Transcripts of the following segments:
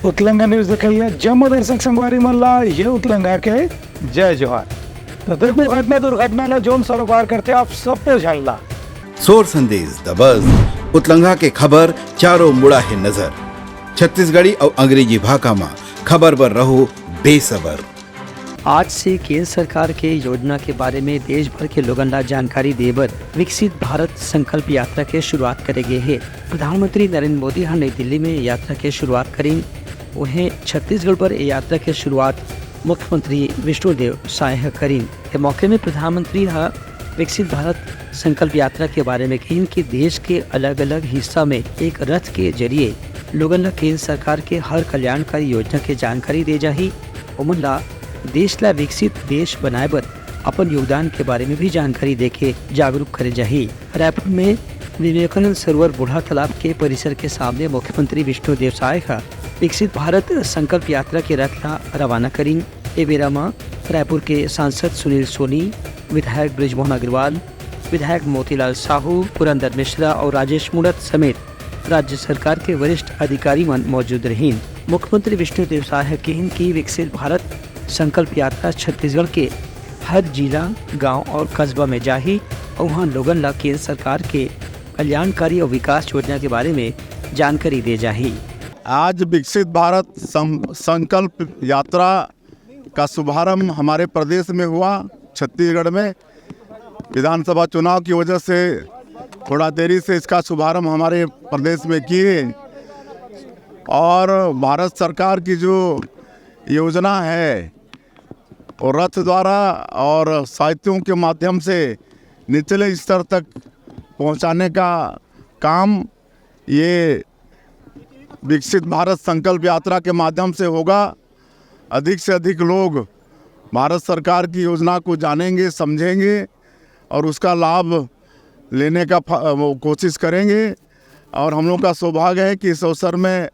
उतलंगा news दिखाइए जम्मू दर्शक संगवारी मल्ला ये उतलंगा के जय जोहार। तो देखो घटना दुर्घटना ने जोन सरोकार करते आप सबको जानला सोर संदेश दबज उतलंगा के खबर चारों मुड़ा है नजर छत्तीसगढ़ी और अंग्रेजी भाषा में खबर पर रहो बेसबर। आज से केंद्र सरकार के योजना के बारे में देश भर के लोगन ला जानकारी देबर विकसित भारत संकल्प यात्रा के शुरुआत करेंगे है। प्रधानमंत्री नरेंद्र मोदी नई दिल्ली में यात्रा के शुरुआत करें। उन्हें छत्तीसगढ़ पर यात्रा की शुरुआत मुख्यमंत्री विष्णुदेव साय करें। इस मौके में प्रधानमंत्री विकसित भारत संकल्प यात्रा के बारे में कहीं कि देश के अलग अलग हिस्सा में एक रथ के जरिए लोगन ला केंद्र सरकार के हर कल्याणकारी योजना के जानकारी दे जाही। उमन ला देश ला विकसित देश बनाए बर अपन योगदान के बारे में भी जानकारी देके जागरूक करे जाही। रायपुर में विवेकानंद सरोवर बूढ़ा तालाब के परिसर के सामने मुख्यमंत्री विष्णुदेव साय का विकसित भारत संकल्प यात्रा के रथ ला रवाना करें। ए बेरा में रायपुर के सांसद सुनील सोनी, विधायक बृजमोहन अग्रवाल, विधायक मोतीलाल साहू, पुरंदर मिश्रा और राजेश मुड़त समेत राज्य सरकार के वरिष्ठ अधिकारी मौजूद रहीं। मुख्यमंत्री विष्णुदेव साय कहीं की विकसित भारत संकल्प यात्रा छत्तीसगढ़ के हर जिला, गांव और कस्बा में जाही और वहां लोगन ला केंद्र सरकार के कल्याणकारी और विकास योजना के बारे में जानकारी दे जाही। आज विकसित भारत संकल्प यात्रा का शुभारंभ हमारे प्रदेश में हुआ। छत्तीसगढ़ में विधानसभा चुनाव की वजह से थोड़ा देरी से इसका शुभारंभ हमारे प्रदेश में किए और भारत सरकार की जो योजना है और रथ द्वारा और साहित्यों के माध्यम से निचले स्तर तक पहुंचाने का काम ये विकसित भारत संकल्प यात्रा के माध्यम से होगा। अधिक से अधिक लोग भारत सरकार की योजना को जानेंगे, समझेंगे और उसका लाभ लेने का कोशिश करेंगे। और हम लोग का सौभाग्य है कि इस अवसर में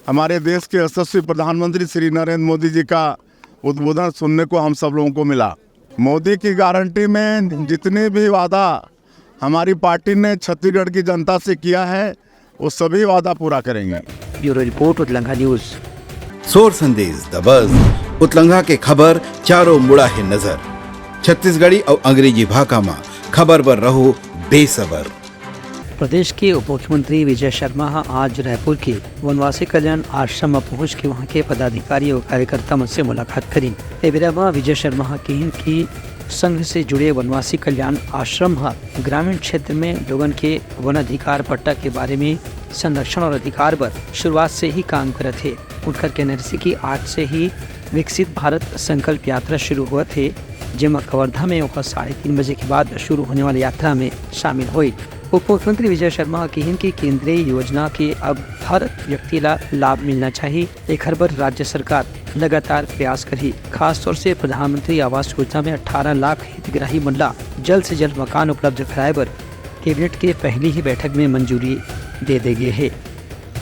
हमारे देश के यशस्वी प्रधानमंत्री श्री नरेंद्र मोदी जी का उद्बोधन सुनने को हम सब लोगों को मिला। मोदी की गारंटी में जितने भी वादा हमारी पार्टी ने छत्तीसगढ़ की जनता से किया है वो सभी वादा पूरा करेंगे। ब्यूरो रिपोर्ट उतलंगा न्यूज। सोर संदेश दबज उतलंगा के खबर चारों मुड़ा है नजर छत्तीसगढ़ी और अंग्रेजी भाषा में खबर पर रहो बेसबर। प्रदेश के उप मुख्यमंत्री विजय शर्मा आज रायपुर के वनवासी कल्याण आश्रम में पहुंच के वहां के पदाधिकारी और कार्यकर्ता से मुलाकात करी। एवं विजय शर्मा कहीं कि संघ से जुड़े वनवासी कल्याण आश्रम ग्रामीण क्षेत्र में लोगन के वन अधिकार पट्टा के बारे में संरक्षण और अधिकार पर शुरुआत से ही काम करे थे। उनका कहना है कि आज से ही विकसित भारत संकल्प यात्रा शुरू हुआ थे, जिसमें कवर्धा में 3:30 बजे के बाद शुरू होने वाली यात्रा में शामिल हुई। उप मुख्यमंत्री विजय शर्मा कहीं कि केंद्रीय योजना के अब हर व्यक्ति ला लाभ मिलना चाहिए। एक हर बार राज्य सरकार लगातार प्रयास करी। खास तौर से प्रधानमंत्री आवास योजना में 18 लाख हितग्राही मनला जल्द से जल्द मकान उपलब्ध कराए पर कैबिनेट के पहली ही बैठक में मंजूरी दे गई है।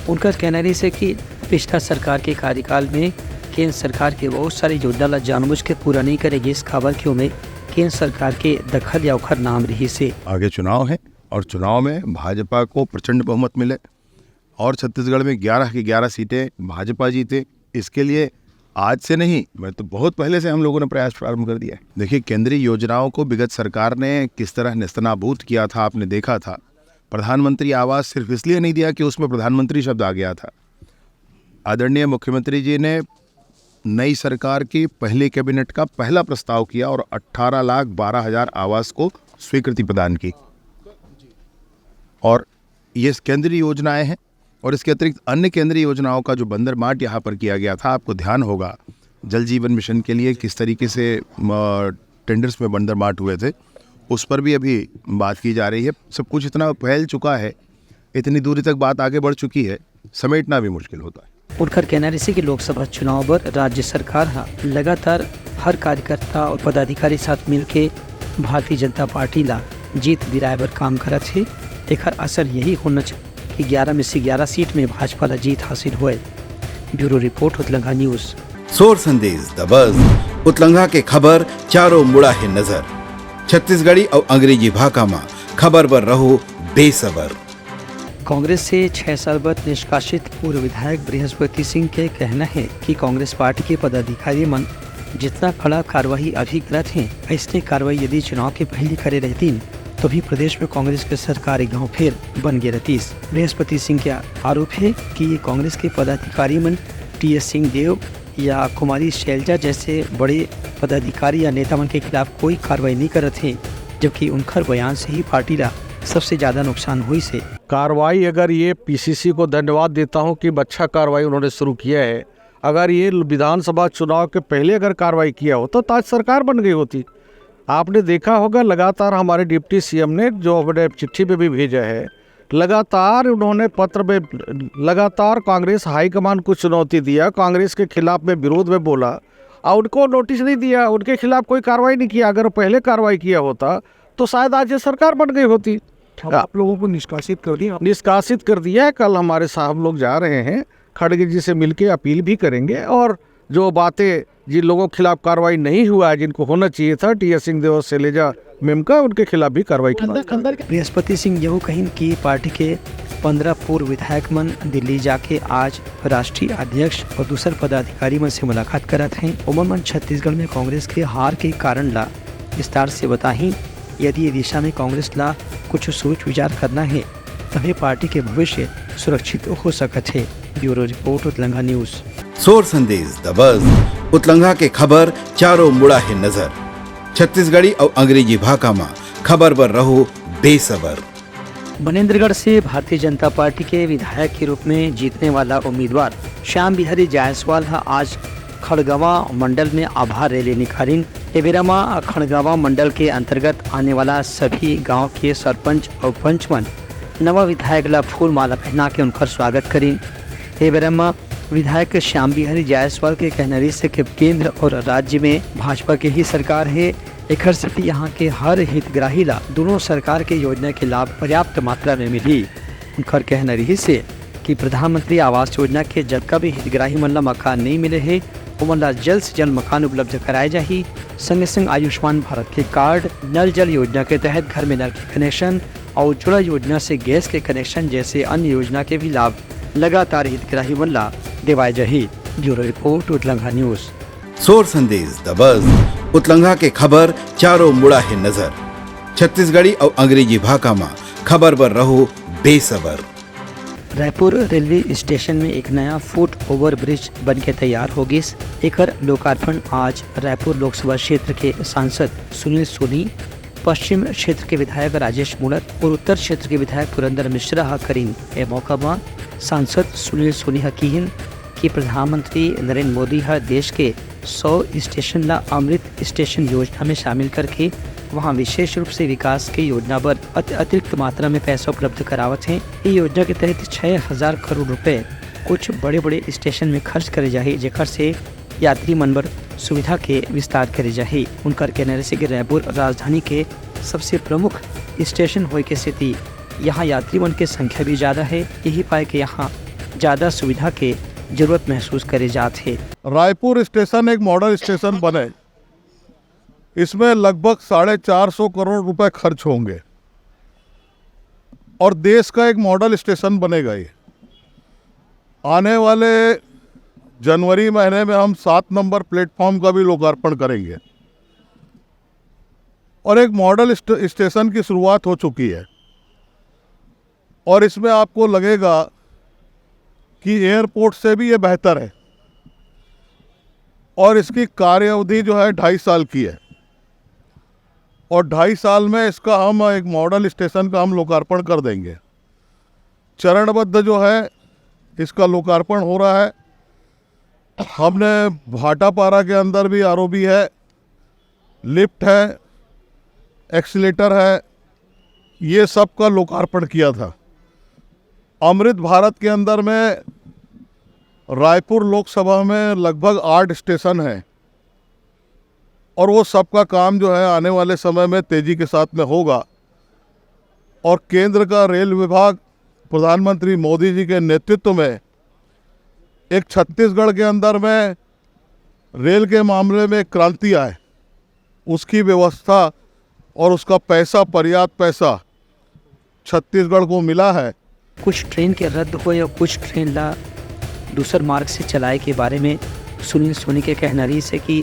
उनका कहना है कि पिछला सरकार के कार्यकाल में केंद्र सरकार के बहुत सारी योजना ला जानबूझ के पूरा नहीं करेगी। इस खबर क्यों में केंद्र सरकार के दखल या उखर नाम रही से आगे चुनाव है और चुनाव में भाजपा को प्रचंड बहुमत मिले और छत्तीसगढ़ में 11 की 11 सीटें भाजपा जीते। इसके लिए आज से नहीं, मैं तो बहुत पहले से हम लोगों ने प्रयास प्रारंभ कर दिया है। देखिए, केंद्रीय योजनाओं को विगत सरकार ने किस तरह नेस्तनाबूद किया था, आपने देखा था। प्रधानमंत्री आवास सिर्फ इसलिए नहीं दिया कि उसमें प्रधानमंत्री शब्द आ गया था। आदरणीय मुख्यमंत्री जी ने नई सरकार की पहली कैबिनेट का पहला प्रस्ताव किया और 18,12,000 आवास को स्वीकृति प्रदान की। और ये केंद्रीय योजनाएं हैं और इसके अतिरिक्त अन्य केंद्रीय योजनाओं का जो बंदरमाट यहाँ पर किया गया था, आपको ध्यान होगा जल जीवन मिशन के लिए किस तरीके से टेंडर्स में बंदरमाट हुए थे, उस पर भी अभी बात की जा रही है। सब कुछ इतना फैल चुका है, इतनी दूरी तक बात आगे बढ़ चुकी है, समेटना भी मुश्किल होता है। उनका कहना है कि लोकसभा चुनाव पर राज्य सरकार लगातार हर कार्यकर्ता और पदाधिकारी साथ मिलके भारतीय जनता पार्टी ला जीत दिलाए पर काम करत है। एक असर यही होना चाहिए कि 11 में से 11 सीट में भाजपा ला जीत हासिल हुए। ब्यूरो रिपोर्ट उतलंगा न्यूज। सोर संदेश दबज उतलंगा के खबर चारों मुड़ा है नजर छत्तीसगढ़ी और अंग्रेजी भाषा में खबर पर रहो बेसबर। कांग्रेस से 6 साल बाद निष्कासित पूर्व विधायक बृहस्पति सिंह के कहना है कि कांग्रेस पार्टी के पदाधिकारी मन जितना खड़ा कार्रवाई अभी गलत है, ऐसी कार्रवाई यदि चुनाव के पहले करे रहती तो भी प्रदेश में कांग्रेस के सरकार गांव फेर बन गए रहती। बृहस्पति सिंह का आरोप है कि ये कांग्रेस के पदाधिकारी मन टी.एस. सिंहदेव या कुमारी शैलजा जैसे बड़े पदाधिकारी या नेता मन के खिलाफ कोई कार्रवाई नहीं करते हैं, जबकि उनका बयान से ही पार्टी ला सबसे ज़्यादा नुकसान हुई से। कार्रवाई अगर ये पीसीसी को धन्यवाद देता हूँ कि अच्छा कार्रवाई उन्होंने शुरू किया है। अगर ये विधानसभा चुनाव के पहले अगर कार्रवाई किया होता तो आज सरकार बन गई होती। आपने देखा होगा लगातार हमारे डिप्टी सीएम ने जो अपने चिट्ठी पे भी भेजा है, लगातार उन्होंने पत्र में लगातार कांग्रेस हाईकमान को चुनौती दिया, कांग्रेस के खिलाफ में विरोध में बोला और उनको नोटिस नहीं दिया, उनके खिलाफ कोई कार्रवाई नहीं किया। अगर पहले कार्रवाई किया होता तो शायद आज ये सरकार बन गई होती। आप लोगों को निष्कासित कर दिया? निष्कासित कर दिया है। कल हमारे साहब लोग जा रहे हैं, खड़गे जी से मिलके अपील भी करेंगे और जो बातें जिन लोगों के खिलाफ कार्रवाई नहीं हुआ है, जिनको होना चाहिए था टी.एस. सिंहदेव और शैलजा मेमका, उनके खिलाफ भी कार्रवाई की। बृहस्पति सिंह यह कहीं कि पार्टी के 15 पूर्व विधायक मन दिल्ली जाके आज राष्ट्रीय अध्यक्ष और दूसरे पदाधिकारी मन से मुलाकात करत हैं। उमन छत्तीसगढ़ में कांग्रेस के हार के कारण ला विस्तार से बताही। यदि ये दिशा में कांग्रेस ला कुछ सोच विचार करना है तभी पार्टी के भविष्य सुरक्षित हो सकते है। ब्यूरो रिपोर्ट उतलंगा न्यूज। सोर संदेश द बज़ उतलंघा के खबर चारों मुड़ा है नजर। छत्तीसगढ़ी और अंग्रेजी भाषा में खबर पर रहो बेसबर। मनेन्द्रगढ़ से भारतीय जनता पार्टी के विधायक के रूप में जीतने वाला उम्मीदवार श्याम बिहारी जायसवाल आज खड़गवा मंडल में आभार रैली निकाली। एवेरामा खड़गवा मंडल के अंतर्गत आने वाला सभी गांव के सरपंच और पंचमन नवा विधायक ला फूल माला पहना के उनका स्वागत करी। एवेरामा विधायक श्याम बिहारी जायसवाल के कहने से कि केंद्र और राज्य में भाजपा की ही सरकार है, एक से यहाँ के हर हितग्राही ला दोनों सरकार के योजना के लाभ पर्याप्त मात्रा में मिली। उनका कहना रही से कि प्रधानमंत्री आवास योजना के जतका भी हितग्राही मन ला मकान नहीं मिले है उमन ला जल्द से जल्द मकान उपलब्ध कराए जाही। संगे संग आयुष्मान भारत के कार्ड, नल जल योजना के तहत घर में नल के कनेक्शन और उज्ज्वला योजना से गैस के कनेक्शन जैसे अन्य योजना के भी लाभ लगातार हितग्राही मन ला दिवाए जाही। ब्यूरो रिपोर्ट उतलंघा न्यूज। सोर संदेश द बज़ उतलंघा के खबर चारों मुड़ा है नजर। छत्तीसगढ़ी और अंग्रेजी भाषा में खबर पर रहो बेसबर। रायपुर रेलवे स्टेशन में एक नया फुट ओवर ब्रिज बन के तैयार होगी। एकर लोकार्पण आज रायपुर लोकसभा क्षेत्र के सांसद सुनील सोनी, पश्चिम क्षेत्र के विधायक राजेश मूणत और उत्तर क्षेत्र के विधायक पुरंदर मिश्रा करीन। ए मौका पर सांसद सुनील सोनी हकीन कि प्रधानमंत्री नरेंद्र मोदी देश के 100 स्टेशन ला अमृत स्टेशन योजना में शामिल करके वहां विशेष रूप से विकास की योजना पर अतिरिक्त मात्रा में पैसा उपलब्ध करावत हैं। ये योजना के तहत 6000 करोड़ रुपए कुछ बड़े बड़े स्टेशन में खर्च करे जाही, जेकर से यात्री मन बर सुविधा के विस्तार करे जाही। उनका कहना से कि रायपुर राजधानी के सबसे प्रमुख स्टेशन होने के स्थिति यहाँ यात्री मन के संख्या भी ज़्यादा है, यही पाए कि यहाँ ज़्यादा सुविधा के जरूरत महसूस करे जाते है। रायपुर स्टेशन एक मॉडल स्टेशन बने, इसमें लगभग 450 करोड़ रुपए खर्च होंगे और देश का एक मॉडल स्टेशन बनेगा। ये आने वाले जनवरी महीने में हम 7 नंबर प्लेटफॉर्म का भी लोकार्पण करेंगे और एक मॉडल स्टेशन की शुरुआत हो चुकी है और इसमें आपको लगेगा कि एयरपोर्ट से भी ये बेहतर है और इसकी कार्य अवधि जो है 2.5 साल की है और 2.5 साल में इसका हम एक मॉडल स्टेशन का हम लोकार्पण कर देंगे। चरणबद्ध जो है इसका लोकार्पण हो रहा है। हमने भाटापारा के अंदर भी आरओबी है, लिफ्ट है, एक्सीलेटर है, ये सब का लोकार्पण किया था। अमृत भारत के अंदर में रायपुर लोकसभा में लगभग 8 स्टेशन हैं और वो सब का काम जो है आने वाले समय में तेज़ी के साथ में होगा और केंद्र का रेल विभाग प्रधानमंत्री मोदी जी के नेतृत्व में एक छत्तीसगढ़ के अंदर में रेल के मामले में क्रांति आए, उसकी व्यवस्था और उसका पैसा, पर्याप्त पैसा छत्तीसगढ़ को मिला है कुछ ट्रेन के रद्द हुए और कुछ ट्रेन ला दूसर मार्ग से चलाए के बारे में सुनील सोनी के कहना रही से कि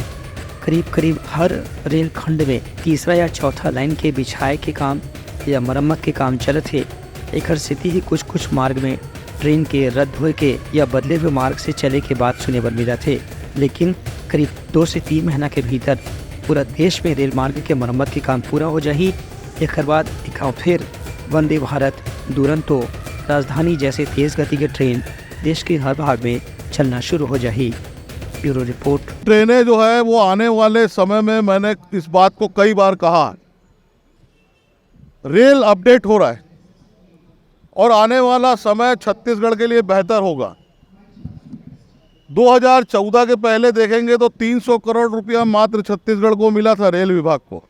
करीब करीब हर रेल खंड में तीसरा या चौथा लाइन के बिछाए के काम या मरम्मत के काम चलत है। एक स्थिति ही कुछ कुछ मार्ग में ट्रेन के रद्द हुए के या बदले हुए मार्ग से चले के बाद सुने बर मिला थे, लेकिन करीब 2 से 3 महीना के भीतर पूरा देश में रेल मार्ग के मरम्मत के काम पूरा हो जाही। एक बाद एक फिर वंदे भारत, दुरंतो, राजधानी जैसे तेज गति के ट्रेन देश के हर भाग में चलना शुरू हो जाही। Bureau report. ट्रेनें जो है वो आने वाले समय में, मैंने इस बात को कई बार कहा, रेल अपडेट हो रहा है और आने वाला समय छत्तीसगढ़ के लिए बेहतर होगा। 2014 के पहले देखेंगे तो 300 करोड़ रुपया मात्र छत्तीसगढ़ को मिला था रेल विभाग को।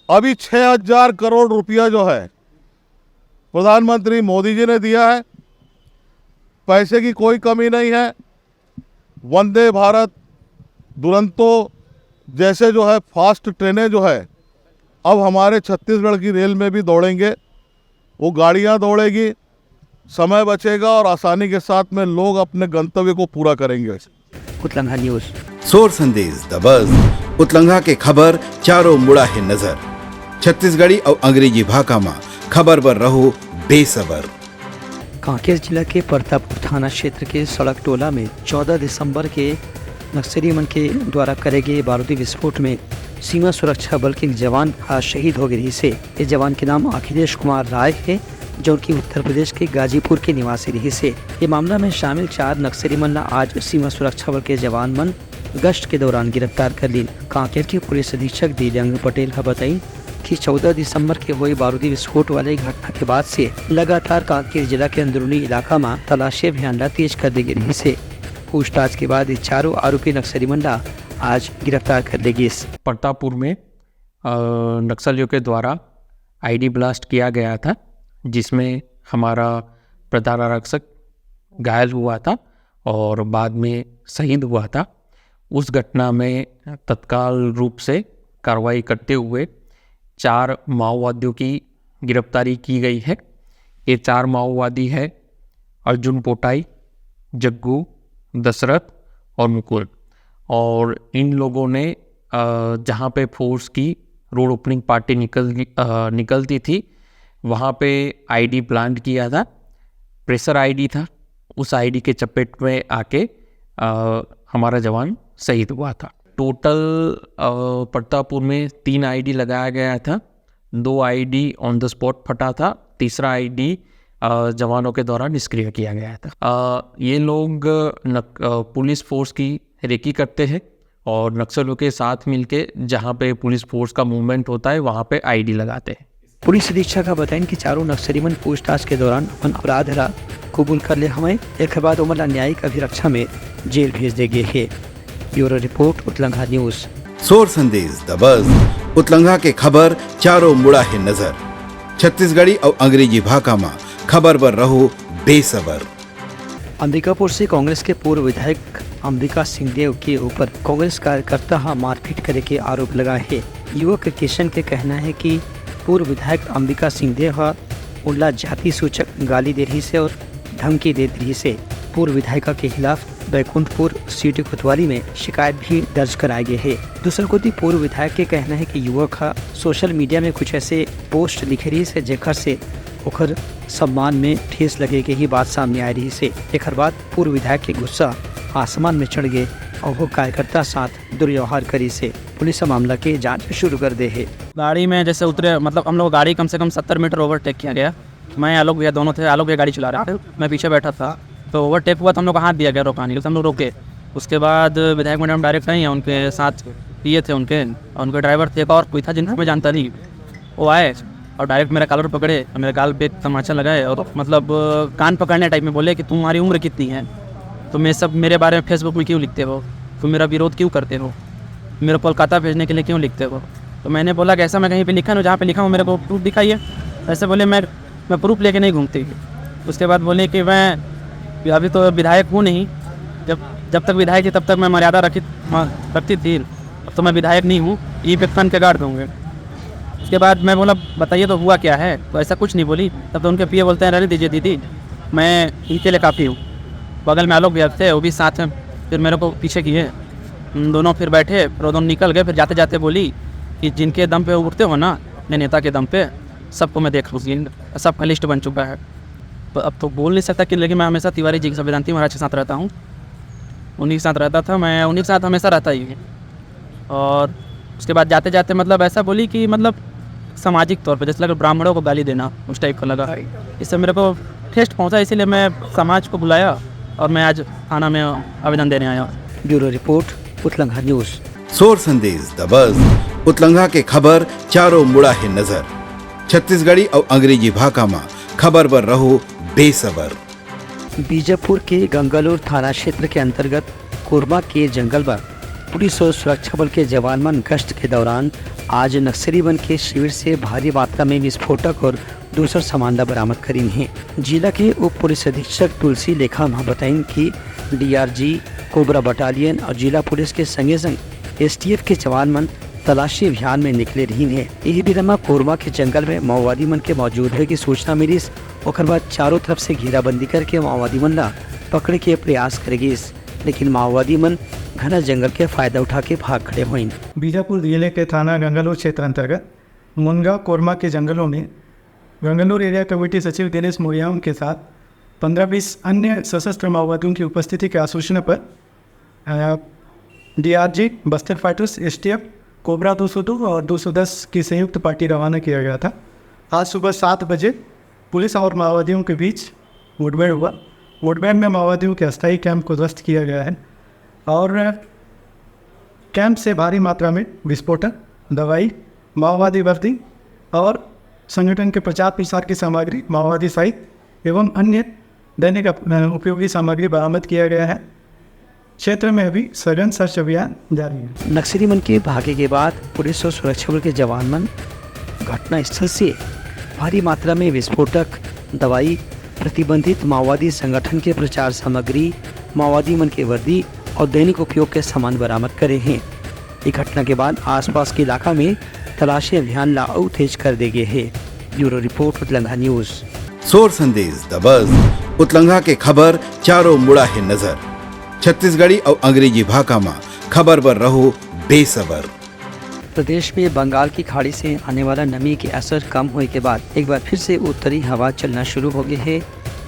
अभी 6000 करोड़ रुपया जो है प्रधानमंत्री मोदी जी ने दिया है। पैसे की कोई कमी नहीं है। वंदे भारत, दुरंतो जैसे जो है फास्ट ट्रेनें जो है अब हमारे छत्तीसगढ़ की रेल में भी दौड़ेंगे। वो गाड़ियां दौड़ेगी, समय बचेगा और आसानी के साथ में लोग अपने गंतव्य को पूरा करेंगे। उतलंघा न्यूज़। सोर संदेश द बज़ उतलंघा के खबर चारों मुड़ा है नजर। छत्तीसगढ़ी और अंग्रेजी भाषा में खबर पर रहो बेसबर। कांकेर जिला के प्रतापपुर थाना क्षेत्र के सड़क टोला में 14 दिसंबर के नक्सली मन के द्वारा करे गए बारूदी विस्फोट में सीमा सुरक्षा बल के एक जवान आज शहीद हो गए से। इस जवान के नाम अखिलेश कुमार राय है, जो कि उत्तर प्रदेश के गाजीपुर के निवासी रही से। ये मामला में शामिल 4 नक्सली मन आज सीमा सुरक्षा बल के जवान मन गश्त के दौरान गिरफ्तार कर ली। कांकेर के पुलिस अधीक्षक दिव्यांग पटेल का बताई कि 14 दिसंबर के हुए बारूदी विस्फोट वाले घटना के बाद से लगातार कांकेर जिला के अंदरूनी इलाका में तलाशी अभियान तेज कर दी गई से। पूछताछ के बाद ये चारों आरोपी नक्सली मंडा आज गिरफ्तार कर ली गई। प्रतापपुर में नक्सलियों के द्वारा आईडी ब्लास्ट किया गया था, जिसमें हमारा प्रधान आरक्षक घायल हुआ था और बाद में शहीद हुआ था। उस घटना में तत्काल रूप से कार्रवाई करते हुए 4 माओवादियों की गिरफ्तारी की गई है। ये 4 माओवादी है अर्जुन पोटाई, जग्गू, दशरथ और मुकुल। और इन लोगों ने जहाँ पे फोर्स की रोड ओपनिंग पार्टी निकलती थी वहाँ पे आईडी प्लांट किया था। प्रेशर आईडी था, उस आईडी के चपेट में आके हमारा जवान शहीद हुआ था। टोटल प्रतापपुर में 3 आईडी लगाया गया था, 2 आईडी ऑन द स्पॉट फटा था, तीसरा आईडी जवानों के द्वारा निष्क्रिय किया गया था। ये लोग पुलिस फोर्स की रेकी करते हैं और नक्सलियों के साथ मिलके जहाँ पे पुलिस फोर्स का मूवमेंट होता है वहाँ पे आईडी लगाते हैं। पुलिस अधीक्षक का बताएं कि चारों नक्सली मन पूछताछ के दौरान अपन अपराध कबूल कर ले हमें एक बाद उमर न्यायिक अभिरक्षा में जेल भेज दे गए है। ब्यूरो रिपोर्ट उतलंघा न्यूज़। सोर संदेश द बज़ उतलंघा के खबर चारों मुड़ा है नजर। छत्तीसगढ़ी और अंग्रेजी भाषा में खबर पर रहो बेसबर। अंबिकापुर से कांग्रेस के पूर्व विधायक अंबिका सिंहदेव के ऊपर कांग्रेस कार्यकर्ता मारपीट करे के आरोप लगा है। युवक किशन के कहना है कि पूर्व विधायक अंबिका सिंहदेव उल्ला जाति सूचक गाली दे रही से और धमकी दे रही से। पूर्व विधायिका के खिलाफ बैकुंठपुर सीटी कोतवाली में शिकायत भी दर्ज कराई गई है। दूसरा को पूर्व विधायक के कहना है कि युवक सोशल मीडिया में कुछ ऐसे पोस्ट लिखे रही से जेकर से ओकर सम्मान में ठेस लगे के ही बात सामने आ रही से। एक बाद पूर्व विधायक के गुस्सा आसमान में चढ़ गए और वो कार्यकर्ता साथ दुर्व्यवहार करी से पुलिस मामला की जांच शुरू कर दे है। गाड़ी में जैसे उतरे, मतलब हम लोग गाड़ी कम से कम 70 मीटर ओवरटेक किया गया। मैं आलोक भैया दोनों थे, आलोक भैया गाड़ी चला रहा था, मैं पीछे बैठा था। तो ओवरटेक हुआ तो हम लोग का हाथ दिया गया रोकाने के लिए, हम लोग रोके। उसके बाद विधायक मैडम डायरेक्ट आई हैं, उनके साथ पिए थे उनके ड्राइवर थे, एक और कोई था जिनको मैं जानता नहीं। वो आए और डायरेक्ट मेरा कॉलर पकड़े और मेरे गाल पे तमाचा लगाए और मतलब कान पकड़ने टाइप में बोले कि तुम्हारी उम्र कितनी है, तुम ये सब मेरे बारे में फेसबुक में क्यों लिखते हो, तुम मेरा विरोध क्यों करते हो, मेरे कोलकाता भेजने के लिए क्यों लिखते हो। तो मैंने बोला कि ऐसा मैं कहीं पे लिखा नहीं, जहाँ पे लिखा हूँ मेरे को प्रूफ दिखाइए। ऐसे बोले मैं प्रूफ लेके नहीं घूमती। उसके बाद बोले कि मैं अभी तो विधायक हूँ नहीं, जब तक विधायक थी तब तक मैं मर्यादा रखती थी, अब तो मैं विधायक नहीं हूँ, ई पे फन के गाड़ दूँगे। उसके बाद मैं बोला बताइए तो हुआ क्या है, तो ऐसा कुछ नहीं बोली। तब तो उनके पिए बोलते हैं रहने दीजिए दीदी, मैं अकेले काफ़ी हूँ। बगल में आलोक भी थे, वो भी साथ में फिर मेरे को पीछे किए। दोनों फिर बैठे, फिर दोनों निकल गए। फिर जाते जाते बोली कि जिनके दम पे उठते हो ना, अपने नेता के दम पे, सबको मैं देख लूँगी, सबका लिस्ट बन चुका है। तो अब तो बोल नहीं सकता कि, लेकिन मैं हमेशा तिवारी जी के वेदांती महाराज के साथ रहता हूँ, उन्हीं के साथ रहता था, मैं उन्हीं के साथ हमेशा रहता ही हूँ। और उसके बाद जाते जाते मतलब ऐसा बोली कि मतलब सामाजिक तौर पे जैसे लगा ब्राह्मणों को गाली देना, उस टाइप का लगा। इससे मेरे को ठेस पहुँचा, इसीलिए मैं समाज को बुलाया और मैं आज थाना में आवेदन देने आया। ब्यूरो रिपोर्ट, उतलंघा न्यूज़। सोर संदेश द बज़ उतलंघा के खबर चारों मुड़ा है नजर। छत्तीसगढ़ी और अंग्रेजी भाषा में खबर पर रहो बेसबर। बीजापुर के गंगालूर थाना क्षेत्र के अंतर्गत कोरबा के जंगल पर पुलिस और सुरक्षा बल के जवान मन गश्त के दौरान आज नक्सली वन के शिविर से भारी मात्रा में विस्फोटक और दूसरा सामान बरामद करीन है। जिला के उप पुलिस अधीक्षक तुलसी लेखा बताइन कि DRG कोबरा बटालियन और जिला पुलिस के संगे संग STF के जवान मन तलाशी अभियान में निकले रही है। यही बिरमा कोरबा के जंगल में माओवादी मन के मौजूद है की सूचना मिली। और बाद चारों तरफ से घेराबंदी करके माओवादी मन ला पकड़े के प्रयास करेगी, लेकिन माओवादी मन घना जंगल के फायदा उठा के भाग खड़े हुए। बीजापुर जिले के थाना गंगालूर क्षेत्र अंतर्गत मुनगा कोरमा के जंगलों में गंगालूर एरिया कमेटी सचिव दिनेश मोरियाम के साथ 15-20 अन्य सशस्त्र माओवादियों की उपस्थिति के आसूचना पर DRG Bastar fighters, STF cobra 202 और 210 की संयुक्त पार्टी रवाना किया गया था। आज सुबह 7 बजे पुलिस और माओवादियों के बीच मुठभेड़ हुआ। मुठभेड़ में माओवादियों के अस्थायी कैंप को ध्वस्त किया गया है और कैंप से भारी मात्रा में विस्फोटक, दवाई, माओवादी वर्दी और संगठन के प्रचार की सामग्री, माओवादी साहित्य एवं अन्य दैनिक उपयोगी सामग्री बरामद किया गया है। क्षेत्र में अभी सघन सर्च अभियान जारी है। नक्सली मन के भागे के बाद पुलिस और सुरक्षा बल के जवान मन घटना स्थल से भारी मात्रा में विस्फोटक, दवाई, प्रतिबंधित माओवादी संगठन के प्रचार सामग्री, माओवादी मन के वर्दी और दैनिक उपयोग के सामान बरामद करे हैं। इस घटना के बाद आसपास के इलाका में तलाशी अभियान लाऊ तेज कर दे गए हैं। ब्यूरो रिपोर्ट, उतलंघा न्यूज़। सोर संदेश द बज़ उतलंघा के खबर चारों मुड़ा है नजर। छत्तीसगढ़ी और अंग्रेजी भाषा में खबर पर रहो बेसबर। प्रदेश में बंगाल की खाड़ी से आने वाला नमी के असर कम होने के बाद एक बार फिर से उत्तरी हवा चलना शुरू हो गई है।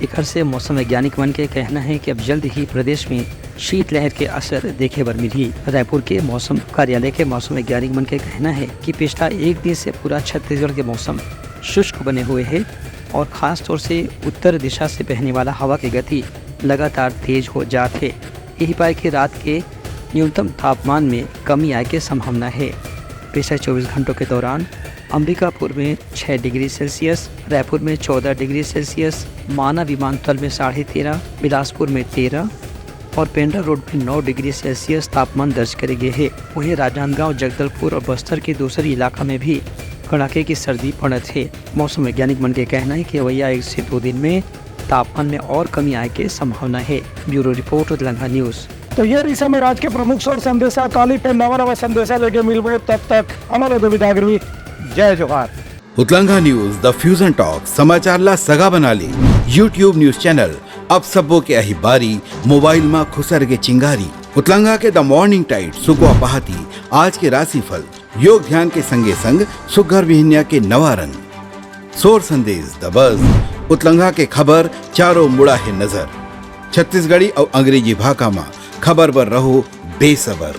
एक से मौसम वैज्ञानिक मन के कहना है कि अब जल्द ही प्रदेश में शीतलहर के असर देखे बर मिली। रायपुर के मौसम कार्यालय के मौसम वैज्ञानिक मन के कहना है कि पिछला एक दिन से पूरा छत्तीसगढ़ के मौसम शुष्क बने हुए है और खास तौर से उत्तर दिशा से बहने वाला हवा की गति लगातार तेज हो जाते है। यही पाए कि रात के न्यूनतम तापमान में कमी आने की संभावना है। पिछले 24 घंटों के दौरान अंबिकापुर में 6 डिग्री सेल्सियस, रायपुर में 14 डिग्री सेल्सियस, माना विमानतल में 13.5, बिलासपुर में 13 और पेंड्रा रोड में 9 डिग्री सेल्सियस तापमान दर्ज करे गए हैं। वहीं राजनांदगांव, जगदलपुर और बस्तर के दूसरे इलाका में भी कड़ाके की सर्दी पड़त है। मौसम वैज्ञानिक मन के कहना है कि वैया 1 से 2 दिन में तापमान में और कमी आने की संभावना है। ब्यूरो रिपोर्ट, उतलंघा न्यूज़। तो ये इस समय राज के प्रमुख सोर संदेशा काली पे नवा संदेशा लेके मिलबो, तब तक हमारे विदागरी जय जोहार। उतलंघा न्यूज द फ्यूजन टॉक समाचार ला सगा बना ली। YouTube न्यूज चैनल अब सबो के अही बारी मोबाइल में खुसर के चिंगारी। उतलंघा के द मॉर्निंग टाइट सुगवा पहाती आज के राशिफल, योग ध्यान के संगे संग सुघर विहिन्या के नवा रंग। सोर संदेश द बज़ उतलंघा के खबर चारों मुड़ा है नजर। छत्तीसगढ़ी और अंग्रेजी भाषा में खबर पर रहो बेसबर।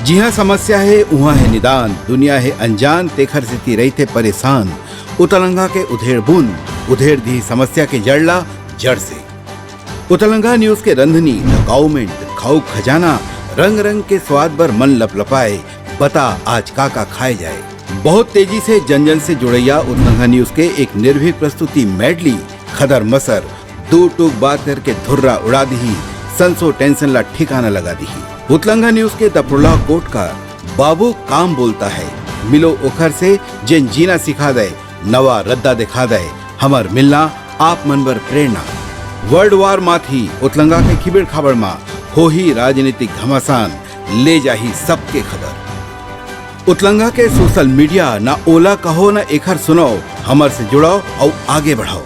जी हाँ, समस्या है वहाँ है निदान, दुनिया है अनजान तेखर से रहते परेशान। उतलंघा के उधेड़ बूंद उधेड़ दी समस्या के जड़ला जड़ से। उतलंघा न्यूज के रंधनी गाउमेंट खाऊ खजाना रंग रंग के स्वाद पर मन लपलपाए, बता आज का खाए जाए। बहुत तेजी से जन जन से जुड़ैया उतलंघा न्यूज के एक निर्भीक प्रस्तुति मेडली खदर मसर दो टूक बात करके धुर्रा उड़ा दी, संसो टेंशन ला ठिकाना लगा दी। उतलंघा न्यूज के दपुरला कोट का बाबू काम बोलता है, मिलो ओखर से जिन जीना सिखा दे, नवा रद्दा दिखा दे, हमर मिलना आप मनबर प्रेरणा। वर्ल्ड वार माथी उतलंघा के खिबड़ खबर मा हो ही राजनीतिक घमासान ले जाही सबके खबर। उतलंगा के सोशल मीडिया ना ओला कहो ना एखर सुनो, हमर से जुड़ो और आगे बढ़ाओ।